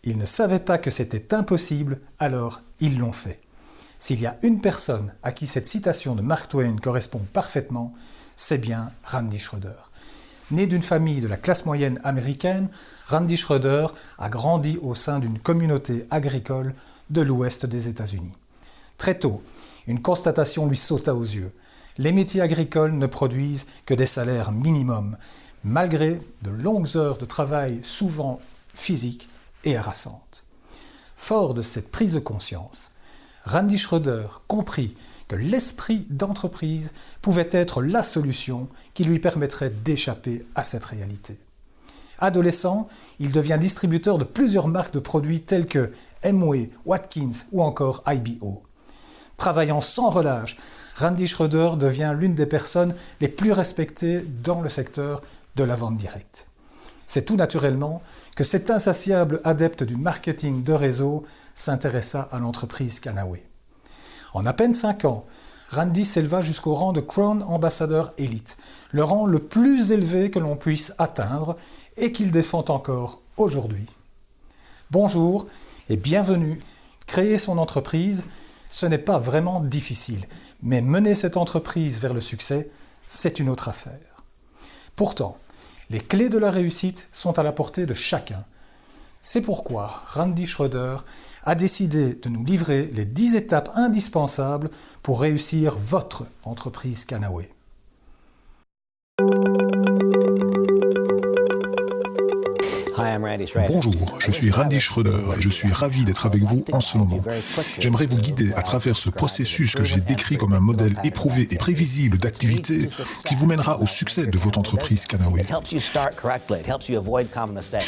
Ils ne savaient pas que c'était impossible, alors ils l'ont fait. S'il y a une personne à qui cette citation de Mark Twain correspond parfaitement, c'est bien Randy Schroeder. Né d'une famille de la classe moyenne américaine, Randy Schroeder a grandi au sein d'une communauté agricole de l'ouest des États-Unis. Très tôt, une constatation lui sauta aux yeux. Les métiers agricoles ne produisent que des salaires minimums, malgré de longues heures de travail souvent physiques et harassantes. Fort de cette prise de conscience, Randy Schroeder comprit que l'esprit d'entreprise pouvait être la solution qui lui permettrait d'échapper à cette réalité. Adolescent, il devient distributeur de plusieurs marques de produits tels que Amway, Watkins ou encore IBO. Travaillant sans relâche, Randy Schroeder devient l'une des personnes les plus respectées dans le secteur de la vente directe. C'est tout naturellement que cet insatiable adepte du marketing de réseau s'intéressa à l'entreprise Canaway. En à peine 5 ans, Randy s'éleva jusqu'au rang de Crown Ambassador Elite, le rang le plus élevé que l'on puisse atteindre et qu'il défend encore aujourd'hui. Bonjour et bienvenue. Créer son entreprise, ce n'est pas vraiment difficile, mais mener cette entreprise vers le succès, c'est une autre affaire. Pourtant, les clés de la réussite sont à la portée de chacun. C'est pourquoi Randy Schroeder a décidé de nous livrer les 10 étapes indispensables pour réussir votre entreprise Canaway. Bonjour, je suis Randy Schroeder et je suis ravi d'être avec vous en ce moment. J'aimerais vous guider à travers ce processus que j'ai décrit comme un modèle éprouvé et prévisible d'activité qui vous mènera au succès de votre entreprise Canaway.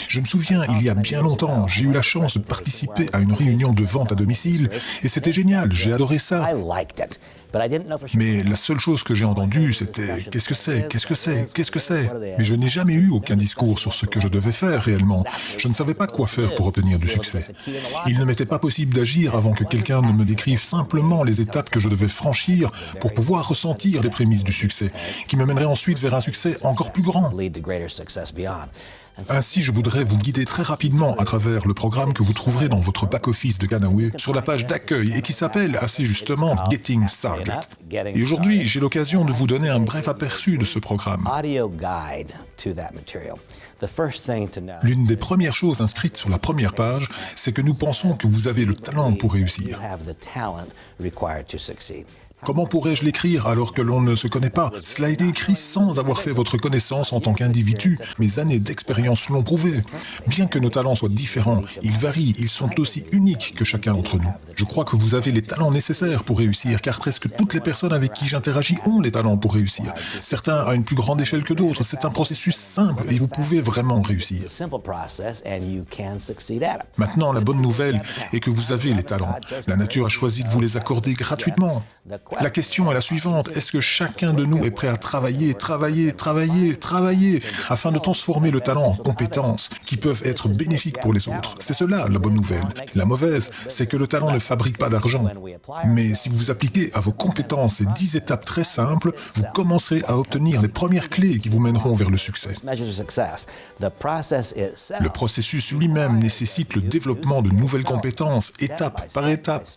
Je me souviens, il y a bien longtemps, j'ai eu la chance de participer à une réunion de vente à domicile et c'était génial, j'ai adoré ça. Mais la seule chose que j'ai entendue, c'était « Qu'est-ce que c'est ? Qu'est-ce que c'est ? Qu'est-ce que c'est ?» Mais je n'ai jamais eu aucun discours sur ce que je devais faire réellement. Je ne savais pas quoi faire pour obtenir du succès. Il ne m'était pas possible d'agir avant que quelqu'un ne me décrive simplement les étapes que je devais franchir pour pouvoir ressentir les prémices du succès, qui me mèneraient ensuite vers un succès encore plus grand. Ainsi, je voudrais vous guider très rapidement à travers le programme que vous trouverez dans votre back-office de Canaway sur la page d'accueil et qui s'appelle assez justement « Getting Started ». Et aujourd'hui, j'ai l'occasion de vous donner un bref aperçu de ce programme. L'une des premières choses inscrites sur la première page, c'est que nous pensons que vous avez le talent pour réussir. Comment pourrais-je l'écrire alors que l'on ne se connaît pas? Cela a été écrit sans avoir fait votre connaissance en tant qu'individu. Mes années d'expérience l'ont prouvé. Bien que nos talents soient différents, ils varient, ils sont aussi uniques que chacun d'entre nous. Je crois que vous avez les talents nécessaires pour réussir, car presque toutes les personnes avec qui j'interagis ont les talents pour réussir. Certains à une plus grande échelle que d'autres. C'est un processus simple et vous pouvez vraiment réussir. Maintenant, la bonne nouvelle est que vous avez les talents. La nature a choisi de vous les accorder gratuitement. La question est la suivante, est-ce que chacun de nous est prêt à travailler afin de transformer le talent en compétences qui peuvent être bénéfiques pour les autres? C'est cela la bonne nouvelle. La mauvaise, c'est que le talent ne fabrique pas d'argent. Mais si vous appliquez à vos compétences ces 10 étapes très simples, vous commencerez à obtenir les premières clés qui vous mèneront vers le succès. Le processus lui-même nécessite le développement de nouvelles compétences, étape par étape.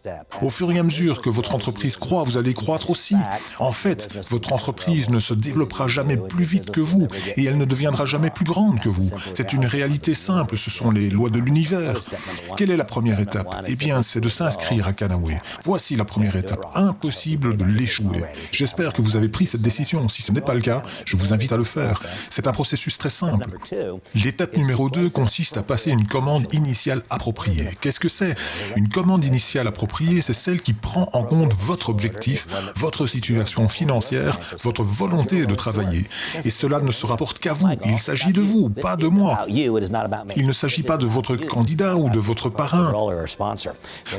Au fur et à mesure que votre entreprise croît, vous allez croître aussi. En fait, votre entreprise ne se développera jamais plus vite que vous et elle ne deviendra jamais plus grande que vous. C'est une réalité simple, ce sont les lois de l'univers. Quelle est la première étape? Eh bien, c'est de s'inscrire à Canaway. Voici la première étape. Impossible de l'échouer. J'espère que vous avez pris cette décision. Si ce n'est pas le cas, je vous invite à le faire. C'est un processus très simple. L'étape numéro 2 consiste à passer une commande initiale appropriée. Qu'est-ce que c'est? Une commande initiale appropriée, c'est celle qui prend en compte votre objectif, votre situation financière, votre volonté de travailler. Et cela ne se rapporte qu'à vous. Il s'agit de vous, pas de moi. Il ne s'agit pas de votre candidat ou de votre parrain.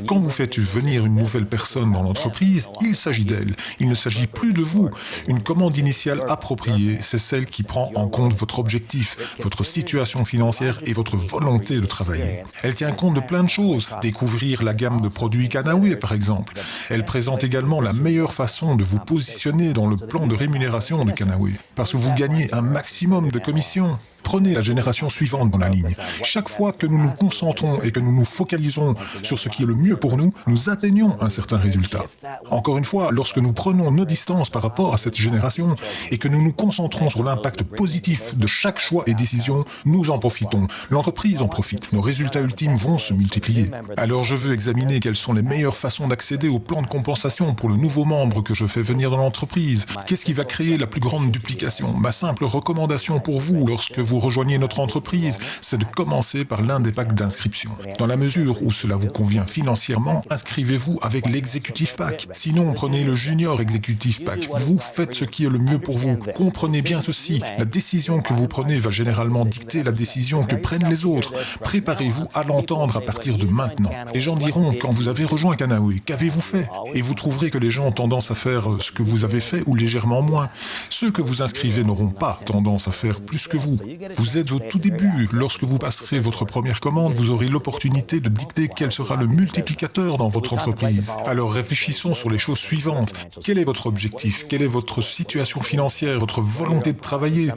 Quand vous faites venir une nouvelle personne dans l'entreprise, il s'agit d'elle. Il ne s'agit plus de vous. Une commande initiale appropriée, c'est celle qui prend en compte votre objectif, votre situation financière et votre volonté de travailler. Elle tient compte de plein de choses. Découvrir la gamme de produits Canaway, par exemple. Elle présente également la meilleure façon de vous positionner dans le plan de rémunération de Canaway, parce que vous gagnez un maximum de commissions. Prenez la génération suivante dans la ligne. Chaque fois que nous nous concentrons et que nous nous focalisons sur ce qui est le mieux pour nous, nous atteignons un certain résultat. Encore une fois, lorsque nous prenons nos distances par rapport à cette génération et que nous nous concentrons sur l'impact positif de chaque choix et décision, nous en profitons. L'entreprise en profite. Nos résultats ultimes vont se multiplier. Alors je veux examiner quelles sont les meilleures façons d'accéder au plan de compensation pour le nouveau membre que je fais venir dans l'entreprise. Qu'est-ce qui va créer la plus grande duplication? Ma simple recommandation pour vous lorsque vous rejoignez notre entreprise, c'est de commencer par l'un des packs d'inscription. Dans la mesure où cela vous convient financièrement, inscrivez-vous avec l'exécutif pack. Sinon, prenez le junior exécutif pack. Vous faites ce qui est le mieux pour vous. Comprenez bien ceci. La décision que vous prenez va généralement dicter la décision que prennent les autres. Préparez-vous à l'entendre à partir de maintenant. Les gens diront, quand vous avez rejoint Canaoué, qu'avez-vous fait? Et vous trouverez que les gens ont tendance à faire ce que vous avez fait ou légèrement moins. Ceux que vous inscrivez n'auront pas tendance à faire plus que vous. Vous êtes au tout début. Lorsque vous passerez votre première commande, vous aurez l'opportunité de dicter quel sera le multiplicateur dans votre entreprise. Alors réfléchissons sur les choses suivantes. Quel est votre objectif? Quelle est votre situation financière? Votre volonté de travailler?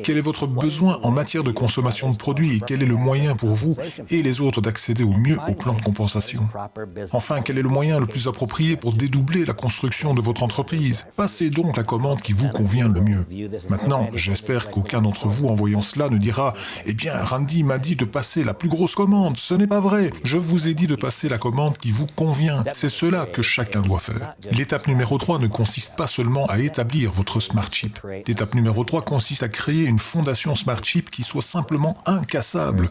Quel est votre besoin en matière de consommation de produits? Et quel est le moyen pour vous et les autres d'accéder au mieux au plan de compensation? Enfin, quel est le moyen le plus approprié pour dédoubler la construction de votre entreprise? Passez donc la commande qui vous convient le mieux. Maintenant, j'espère qu'aucun d'entre vous, en voyant cela, ne dira « Eh bien, Randy m'a dit de passer la plus grosse commande. Ce n'est pas vrai. Je vous ai dit de passer la commande qui vous convient. » C'est cela que chacun doit faire. L'étape numéro 3 ne consiste pas seulement à établir votre Smart Chip. L'étape numéro 3 consiste à créer une fondation Smart Chip qui soit simplement incassable.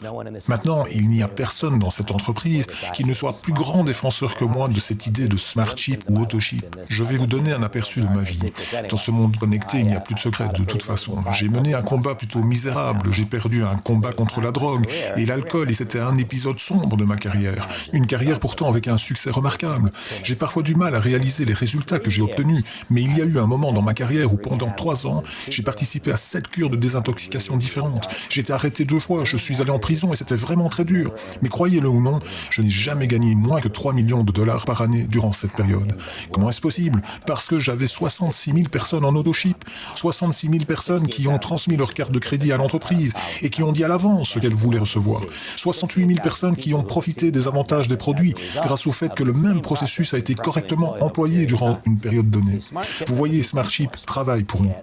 Maintenant, il n'y a personne dans cette entreprise qui ne soit plus grand défenseur que moi de cette idée de Smart Chip ou Auto-Chip. Je vais vous donner un aperçu de ma vie. Dans ce monde connecté, il n'y a plus de secret de toute façon. J'ai mené un combat plutôt misérable. J'ai perdu un combat contre la drogue et l'alcool et c'était un épisode sombre de ma carrière. Une carrière pourtant avec un succès remarquable. J'ai parfois du mal à réaliser les résultats que j'ai obtenus, mais il y a eu un moment dans ma carrière où pendant 3 ans, j'ai participé à 7 cures de désintoxication différentes. J'ai été arrêté 2 fois, je suis allé en prison et c'était vraiment très dur. Mais croyez-le ou non, je n'ai jamais gagné moins que 3 millions de dollars par année durant cette période. Comment est-ce possible? Parce que j'avais 66 000 personnes en Auto-Chip, 66 000 personnes qui ont transmis leur carte de crédit à l'entreprise et qui ont dit à l'avance ce qu'elles voulaient recevoir. 68 000 personnes qui ont profité des avantages des produits grâce au fait que le même processus a été correctement employé durant une période donnée. Vous voyez, Smart Chip travaille pour nous.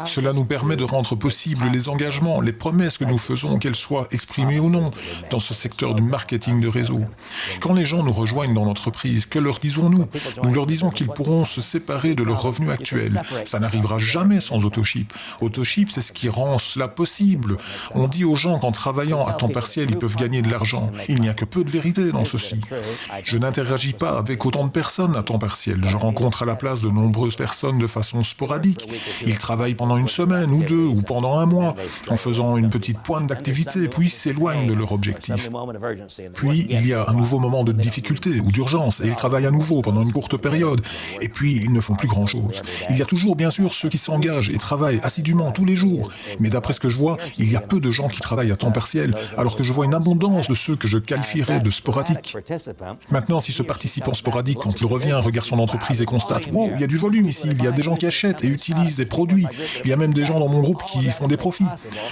Cela nous permet de rendre possibles les engagements, les promesses que nous faisons, qu'elles soient exprimées ou non, dans ce secteur du marketing de réseau. Quand les gens nous rejoignent dans l'entreprise, que leur disons-nous? Nous leur disons qu'ils pourront se séparer de leurs revenus actuels. Ça n'arrivera jamais sans Auto-Chip. Auto-Chip, c'est ce qui rend cela possible. On dit aux gens qu'en travaillant à temps partiel, ils peuvent gagner de l'argent. Il n'y a que peu de vérité dans ceci. Je n'interagis pas avec autant de personnes à temps partiel. Je rencontre à la place de nombreuses personnes de façon sporadique. Ils travaillent pendant une semaine ou 2 ou pendant un mois en faisant une petite pointe d'activité puis s'éloignent de leur objectif. Puis il y a un nouveau moment de difficulté ou d'urgence et ils travaillent à nouveau pendant une courte période et puis ils ne font plus grand-chose. Il y a toujours bien sûr ceux qui s'engagent et travaillent assidûment tous les jours, mais d'après ce que je vois, il y a peu de gens qui travaillent à temps partiel alors que je vois une abondance de ceux que je qualifierais de sporadiques. Maintenant, si ce participant sporadique, quand il revient, regarde son entreprise et constate « Wow, il y a du volume ici, il y a des gens qui achètent et utilisent des produits, il y a même des gens dans mon groupe qui font des profits. »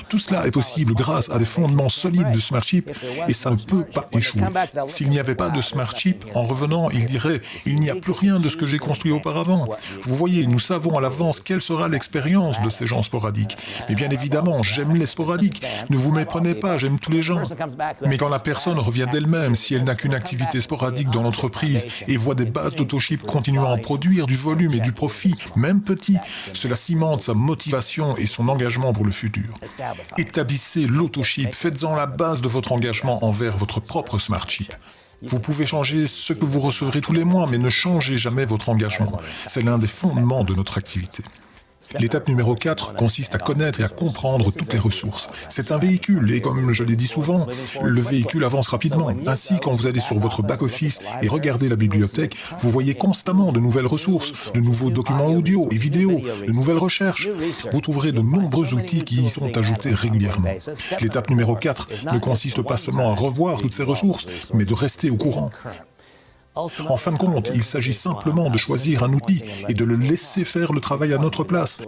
Tout cela est possible grâce à des fondements solides de Smart Chip et ça ne peut pas échouer. S'il n'y avait pas de Smart Chip, en revenant, il dirait « Il n'y a plus rien de ce que j'ai construit auparavant. » Vous voyez, nous savons à l'avance quelle sera l'expérience de ces gens sporadiques. Mais bien évidemment, j'aime les sporadiques. Ne vous méprenez pas, j'aime tous les gens. Mais quand la personne revient d'elle-même, si elle n'a qu'une activité sporadique dans l'entreprise et voit des bases d'Auto-Chip continuant à produire du volume et du profit, même petit, cela cimente sa motivation et son engagement pour le futur. Établissez l'Auto-Chip, faites-en la base de votre engagement envers votre propre Smart Chip. Vous pouvez changer ce que vous recevrez tous les mois, mais ne changez jamais votre engagement. C'est l'un des fondements de notre activité. L'étape numéro 4 consiste à connaître et à comprendre toutes les ressources. C'est un véhicule et comme je l'ai dit souvent, le véhicule avance rapidement. Ainsi, quand vous allez sur votre back-office et regardez la bibliothèque, vous voyez constamment de nouvelles ressources, de nouveaux documents audio et vidéo, de nouvelles recherches. Vous trouverez de nombreux outils qui y sont ajoutés régulièrement. L'étape numéro 4 ne consiste pas seulement à revoir toutes ces ressources, mais de rester au courant. En fin de compte, il s'agit simplement de choisir un outil et de le laisser faire le travail à notre place.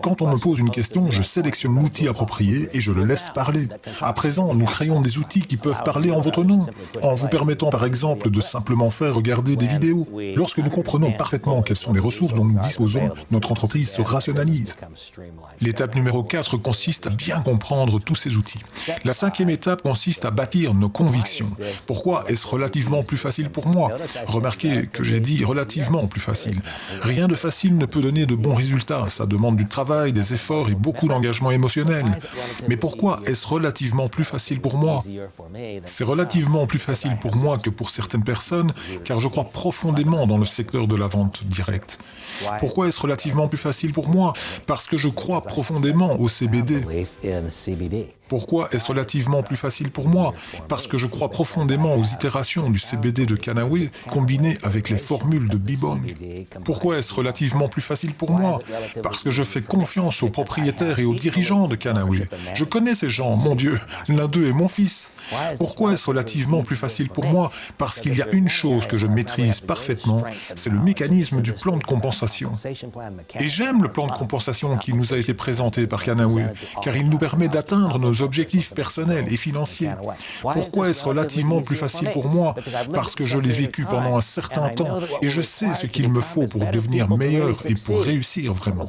Quand on me pose une question, je sélectionne l'outil approprié et je le laisse parler. À présent, nous créons des outils qui peuvent parler en votre nom, en vous permettant par exemple de simplement faire regarder des vidéos. Lorsque nous comprenons parfaitement quelles sont les ressources dont nous disposons, notre entreprise se rationalise. L'étape numéro 4 consiste à bien comprendre tous ces outils. La 5e étape consiste à bâtir nos convictions. Pourquoi est-ce relativement plus facile pour moi? Remarquez que j'ai dit relativement plus facile. Rien de facile ne peut donner de bons résultats. Ça demande du travail, des efforts et beaucoup d'engagement émotionnel. Mais pourquoi est-ce relativement plus facile pour moi? C'est relativement plus facile pour moi que pour certaines personnes, car je crois profondément dans le secteur de la vente directe. Pourquoi est-ce relativement plus facile pour moi? Parce que je crois profondément au CBD. Pourquoi est-ce relativement plus facile pour moi? Parce que je crois profondément aux itérations du CBD de Kanaway combinées avec les formules de Bibong. Pourquoi est-ce relativement plus facile pour moi? Parce que je fais confiance aux propriétaires et aux dirigeants de Kanaway. Je connais ces gens, mon Dieu, l'un d'eux est mon fils. Pourquoi est-ce relativement plus facile pour moi? Parce qu'il y a une chose que je maîtrise parfaitement, c'est le mécanisme du plan de compensation. Et j'aime le plan de compensation qui nous a été présenté par Kanaway, car il nous permet d'atteindre nos objectifs personnels et financiers. Pourquoi est-ce relativement plus facile pour moi? Parce que je l'ai vécu pendant un certain temps et je sais ce qu'il me faut pour devenir meilleur et pour réussir vraiment.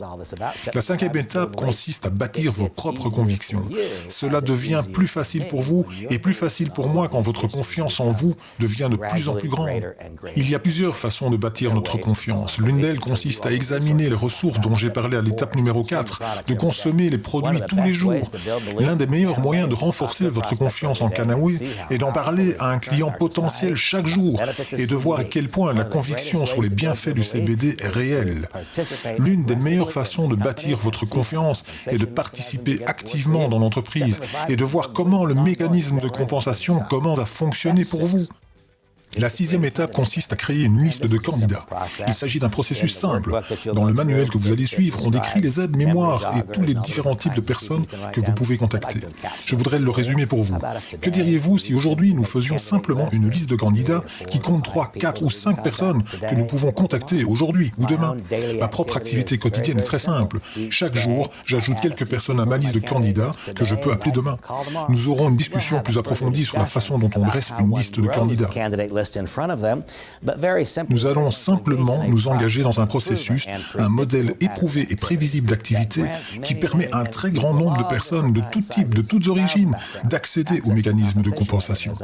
La 5e étape consiste à bâtir vos propres convictions. Cela devient plus facile pour vous et plus facile pour moi quand votre confiance en vous devient de plus en plus grande. Il y a plusieurs façons de bâtir notre confiance. L'une d'elles consiste à examiner les ressources dont j'ai parlé à l'étape numéro 4, de consommer les produits tous les jours. L'un des meilleurs moyens de renforcer votre confiance en Kanaway est d'en parler à un client potentiel chaque jour et de voir à quel point la conviction sur les bienfaits du CBD est réelle. L'une des meilleures façons de bâtir votre confiance est de participer activement dans l'entreprise et de voir comment le mécanisme de compensation commence à fonctionner pour vous. La 6e étape consiste à créer une liste de candidats. Il s'agit d'un processus simple. Dans le manuel que vous allez suivre, on décrit les aides mémoires et tous les différents types de personnes que vous pouvez contacter. Je voudrais le résumer pour vous. Que diriez-vous si aujourd'hui nous faisions simplement une liste de candidats qui compte 3, 4 ou 5 personnes que nous pouvons contacter aujourd'hui ou demain? Ma propre activité quotidienne est très simple. Chaque jour, j'ajoute quelques personnes à ma liste de candidats que je peux appeler demain. Nous aurons une discussion plus approfondie sur la façon dont on dresse une liste de candidats. Nous allons simplement nous engager dans un processus, un modèle éprouvé et prévisible d'activité qui permet à un très grand nombre de personnes de tout type, de toutes origines, d'accéder au mécanisme de compensation.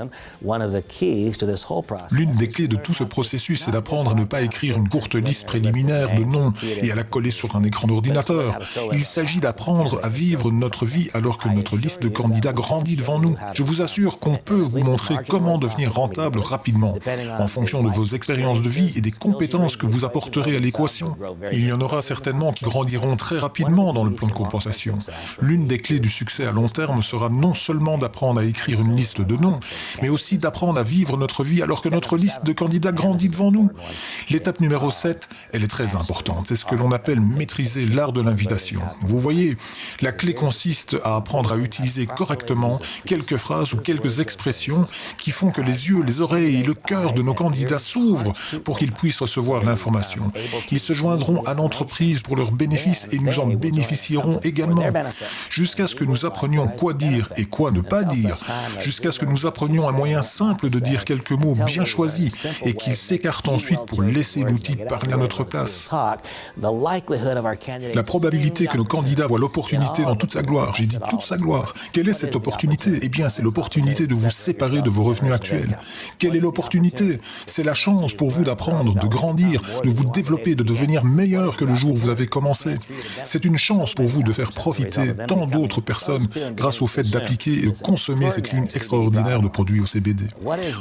L'une des clés de tout ce processus est d'apprendre à ne pas écrire une courte liste préliminaire de noms et à la coller sur un écran d'ordinateur. Il s'agit d'apprendre à vivre notre vie alors que notre liste de candidats grandit devant nous. Je vous assure qu'on peut vous montrer comment devenir rentable rapidement, en fonction de vos expériences de vie et des compétences que vous apporterez à l'équation. Il y en aura certainement qui grandiront très rapidement dans le plan de compensation. L'une des clés du succès à long terme sera non seulement d'apprendre à écrire une liste de noms, mais aussi d'apprendre à vivre notre vie alors que notre liste de candidats grandit devant nous. L'étape numéro 7, elle est très importante. C'est ce que l'on appelle maîtriser l'art de l'invitation. Vous voyez, la clé consiste à apprendre à utiliser correctement quelques phrases ou quelques expressions qui font que les yeux, les oreilles et le cœur de nos candidats s'ouvrent pour qu'ils puissent recevoir l'information. Ils se joindront à l'entreprise pour leurs bénéfices et nous en bénéficierons également. Jusqu'à ce que nous apprenions quoi dire et quoi ne pas dire, jusqu'à ce que nous apprenions un moyen simple de dire quelques mots bien choisis et qu'ils s'écartent ensuite pour laisser l'outil parler à notre place. La probabilité que nos candidats voient l'opportunité dans toute sa gloire, j'ai dit toute sa gloire. Quelle est cette opportunité? Eh bien, c'est l'opportunité de vous séparer de vos revenus actuels. Quelle est l'opportunité? C'est la chance pour vous d'apprendre, de grandir, de vous développer, de devenir meilleur que le jour où vous avez commencé. C'est une chance pour vous de faire profiter tant d'autres personnes grâce au fait d'appliquer et de consommer cette ligne extraordinaire de produits au CBD.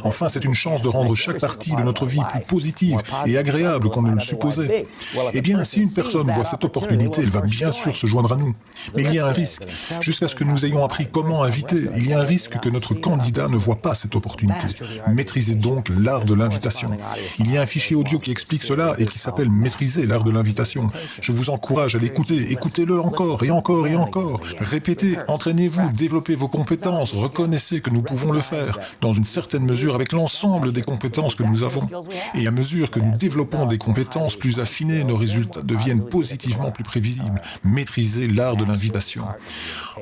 Enfin, c'est une chance de rendre chaque partie de notre vie plus positive et agréable qu'on ne le supposait. Eh bien, si une personne voit cette opportunité, elle va bien sûr se joindre à nous. Mais il y a un risque. Jusqu'à ce que nous ayons appris comment inviter, il y a un risque que notre candidat ne voit pas cette opportunité. Maîtrisez donc donc l'art de l'invitation. Il y a un fichier audio qui explique cela et qui s'appelle « Maîtriser l'art de l'invitation ». Je vous encourage à l'écouter. Écoutez-le encore et encore et encore. Répétez, entraînez-vous, développez vos compétences, reconnaissez que nous pouvons le faire, dans une certaine mesure avec l'ensemble des compétences que nous avons. Et à mesure que nous développons des compétences plus affinées, nos résultats deviennent positivement plus prévisibles. Maîtriser l'art de l'invitation.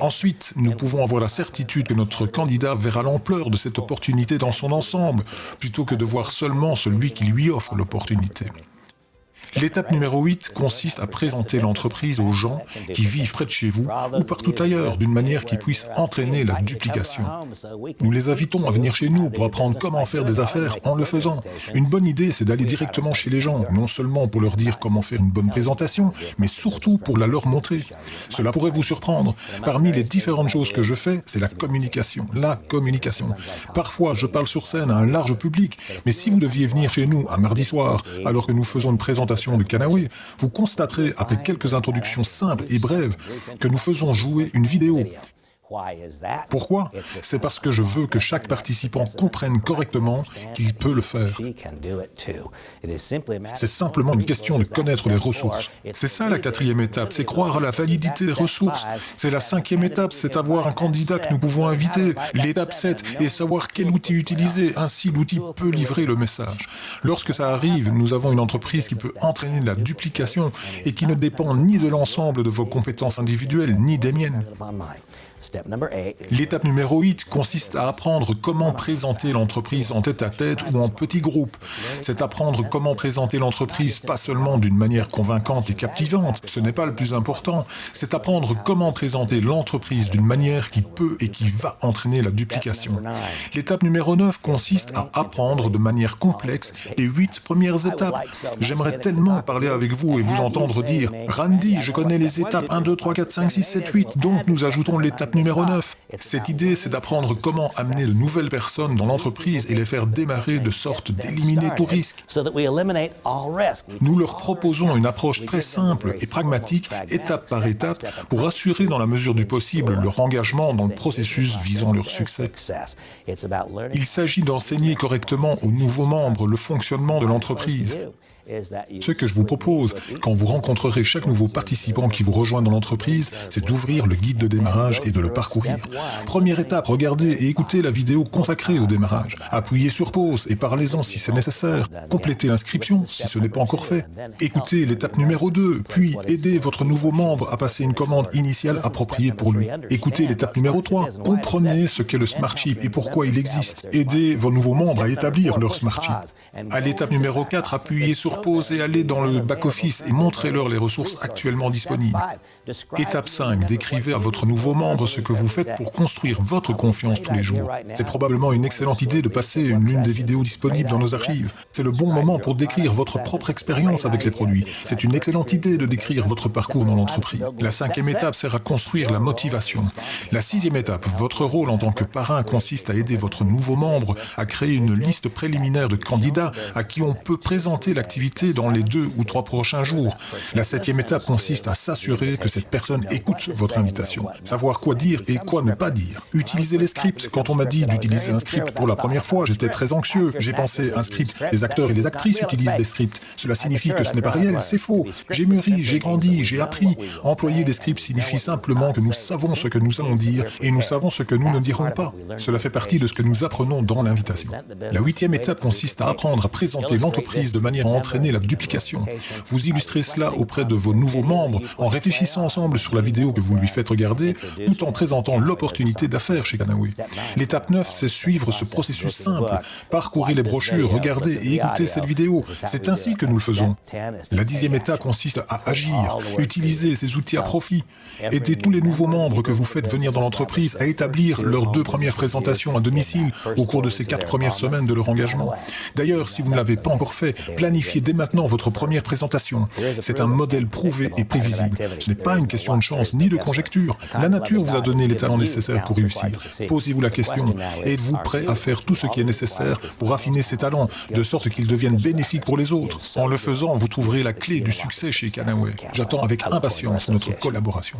Ensuite, nous pouvons avoir la certitude que notre candidat verra l'ampleur de cette opportunité dans son ensemble, plutôt que de voir seulement celui qui lui offre l'opportunité. L'étape numéro 8 consiste à présenter l'entreprise aux gens qui vivent près de chez vous ou partout ailleurs d'une manière qui puisse entraîner la duplication. Nous les invitons à venir chez nous pour apprendre comment faire des affaires en le faisant. Une bonne idée, c'est d'aller directement chez les gens, non seulement pour leur dire comment faire une bonne présentation, mais surtout pour la leur montrer. Cela pourrait vous surprendre. Parmi les différentes choses que je fais, c'est la communication. La communication. Parfois, je parle sur scène à un large public, mais si vous deviez venir chez nous un mardi soir, alors que nous faisons une présentation de Kanaway, vous constaterez, après quelques introductions simples et brèves, que nous faisons jouer une vidéo. Pourquoi? C'est parce que je veux que chaque participant comprenne correctement qu'il peut le faire. C'est simplement une question de connaître les ressources. C'est ça la 4e étape, c'est croire à la validité des ressources. C'est la 5e étape, c'est avoir un candidat que nous pouvons inviter. L'étape 7 est savoir quel outil utiliser, ainsi l'outil peut livrer le message. Lorsque ça arrive, nous avons une entreprise qui peut entraîner la duplication et qui ne dépend ni de l'ensemble de vos compétences individuelles, ni des miennes. L'étape numéro 8 consiste à apprendre comment présenter l'entreprise en tête-à-tête ou en petits groupes. C'est apprendre comment présenter l'entreprise pas seulement d'une manière convaincante et captivante, ce n'est pas le plus important, c'est apprendre comment présenter l'entreprise d'une manière qui peut et qui va entraîner la duplication. L'étape numéro 9 consiste à apprendre de manière complexe les 8 premières étapes. J'aimerais tellement parler avec vous et vous entendre dire « Randy, je connais les étapes 1, 2, 3, 4, 5, 6, 7, 8, donc nous ajoutons l'étape numéro 9. Cette idée, c'est d'apprendre comment amener de nouvelles personnes dans l'entreprise et les faire démarrer de sorte d'éliminer tout risque. Nous leur proposons une approche très simple et pragmatique, étape par étape, pour assurer dans la mesure du possible leur engagement dans le processus visant leur succès. Il s'agit d'enseigner correctement aux nouveaux membres le fonctionnement de l'entreprise. Ce que je vous propose, quand vous rencontrerez chaque nouveau participant qui vous rejoint dans l'entreprise, c'est d'ouvrir le guide de démarrage et de le parcourir. Première étape, regardez et écoutez la vidéo consacrée au démarrage. Appuyez sur pause et parlez-en si c'est nécessaire. Complétez l'inscription si ce n'est pas encore fait. Écoutez l'étape numéro 2, puis aidez votre nouveau membre à passer une commande initiale appropriée pour lui. Écoutez l'étape numéro 3, comprenez ce qu'est le Smart Chip et pourquoi il existe. Aidez vos nouveaux membres à établir leur Smart Chip. À l'étape numéro 4, appuyez sur pause et allez dans le back-office et montrez-leur les ressources actuellement disponibles. Étape 5, décrivez à votre nouveau membre ce que vous faites pour construire votre confiance tous les jours. C'est probablement une excellente idée de passer l'une des vidéos disponibles dans nos archives. C'est le bon moment pour décrire votre propre expérience avec les produits. C'est une excellente idée de décrire votre parcours dans l'entreprise. La 5e étape sert à construire la motivation. La 6e étape, votre rôle en tant que parrain consiste à aider votre nouveau membre à créer une liste préliminaire de candidats à qui on peut présenter l'activité dans les 2 ou 3 prochains jours. La 7e étape consiste à s'assurer que cette personne écoute votre invitation. Savoir quoi dire et quoi ne pas dire. Utiliser les scripts. Quand on m'a dit d'utiliser un script pour la première fois, j'étais très anxieux. J'ai pensé, un script, les acteurs et les actrices utilisent des scripts. Cela signifie que ce n'est pas réel, c'est faux. J'ai mûri, j'ai grandi, j'ai appris. Employer des scripts signifie simplement que nous savons ce que nous allons dire et nous savons ce que nous ne dirons pas. Cela fait partie de ce que nous apprenons dans l'invitation. La 8e étape consiste à apprendre à présenter l'entreprise de manière à entraîner la duplication. Vous illustrez cela auprès de vos nouveaux membres en réfléchissant ensemble sur la vidéo que vous lui faites regarder, tout en présentant l'opportunité d'affaires chez Kanaway. L'étape 9, c'est suivre ce processus simple. Parcourez les brochures, regardez et écoutez cette vidéo. C'est ainsi que nous le faisons. La 10e étape consiste à agir, utiliser ces outils à profit. Aidez tous les nouveaux membres que vous faites venir dans l'entreprise à établir leurs 2 premières présentations à domicile au cours de ces 4 premières semaines de leur engagement. D'ailleurs, si vous ne l'avez pas encore fait, planifiez dès maintenant votre première présentation. C'est un modèle prouvé et prévisible. Ce n'est pas une question de chance ni de conjecture. La nature vous a donné les talents nécessaires pour réussir. Posez-vous la question, êtes-vous prêt à faire tout ce qui est nécessaire pour affiner ces talents, de sorte qu'ils deviennent bénéfiques pour les autres? En le faisant, vous trouverez la clé du succès chez Kanaway. J'attends avec impatience notre collaboration.